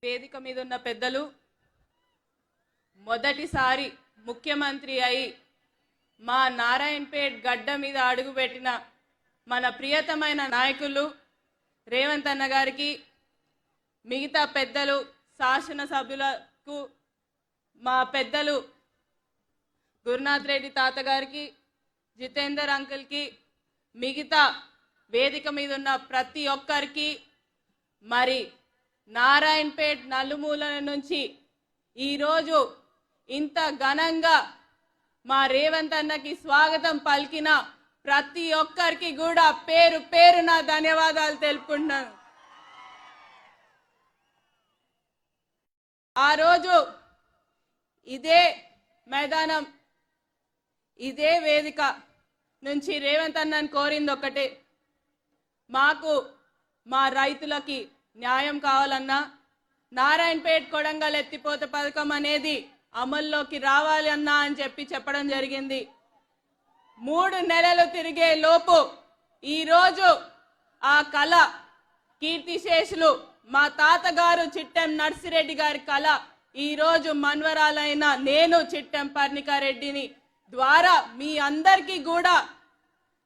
వేదిక మీద ఉన్న పెద్దలు మొదటిసారి ముఖ్యమంత్రి అయి మా నారాయణపేట్ గడ్డ మీద అడుగుపెట్టిన మన ప్రియతమైన నాయకులు రేవంత్ అన్న గారికి, మిగతా పెద్దలు శాసనసభ్యులకు, మా పెద్దలు గురునాథ్ రెడ్డి తాత గారికి, జితేందర్ అంకుల్కి, మిగతా వేదిక మీద ఉన్న ప్రతి ఒక్కరికి, మరి నారాయణపేట్ నలుమూలల నుంచి ఈరోజు ఇంత ఘనంగా మా రేవంత్ అన్నకి స్వాగతం పలికిన ప్రతి ఒక్కరికి కూడా పేరు పేరున ధన్యవాదాలు తెలుపుకుంటున్నాను. ఆ రోజు ఇదే మైదానం, ఇదే వేదిక నుంచి రేవంత్ అన్నని కోరింది ఒకటే, మాకు మా రైతులకి న్యాయం కావాలన్నా నారాయణపేట్ కొడంగల్ ఎత్తిపోత పథకం అనేది అమల్లోకి రావాలి అన్నా అని చెప్పడం జరిగింది. 3 నెలలు తిరిగే లోపు ఈరోజు ఆ కళ కీర్తిశేషులు మా తాతగారు చిట్టెం నర్సిరెడ్డి గారి కళ ఈరోజు మన్వరాలైన నేను చిట్టెం పర్ణికారెడ్డిని ద్వారా మీ అందరికీ కూడా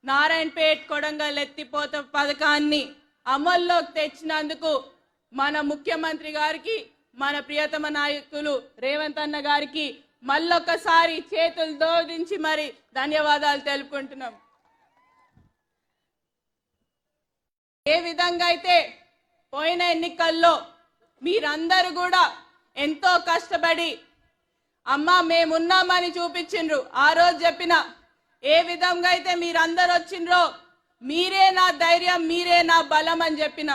నారాయణపేట్ కొడంగల్ ఎత్తిపోత పథకాన్ని అమల్లోకి తెచ్చినందుకు మన ముఖ్యమంత్రి గారికి, మన ప్రియతమ నాయకులు రేవంత్ అన్న గారికి మళ్ళొకసారి చేతులు జోడించి మరి ధన్యవాదాలు తెలుపుకుంటున్నాం. ఏ విధంగా అయితే పోయిన ఎన్నికల్లో మీరందరూ కూడా ఎంతో కష్టపడి అమ్మా మేమున్నామని చూపించిండ్రు. ఆ రోజు చెప్పిన ఏ విధంగా అయితే మీరందరూ వచ్చిండ్రో మీరే నా ధైర్యం, మీరే నా బలం అని చెప్పిన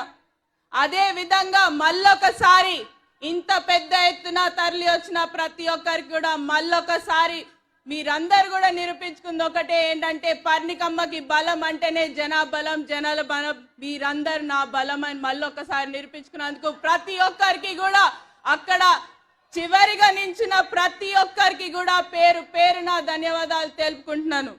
అదే విధంగా మళ్ళొకసారి ఇంత పెద్ద ఎత్తున తరలి వచ్చిన ప్రతి ఒక్కరికి కూడా మళ్ళొకసారి మీరందరూ కూడా నిరూపించుకుంది ఒకటే, ఏంటంటే పర్ణికమ్మకి బలం అంటేనే జనాబలం, జనాల బలం, మీరందరూ నా బలం అని మళ్ళొకసారి నిరూపించుకున్నందుకు ప్రతి ఒక్కరికి కూడా అక్కడ చివరిగా నించిన ప్రతి ఒక్కరికి కూడా పేరు పేరున ధన్యవాదాలు తెలుపుకుంటున్నాను.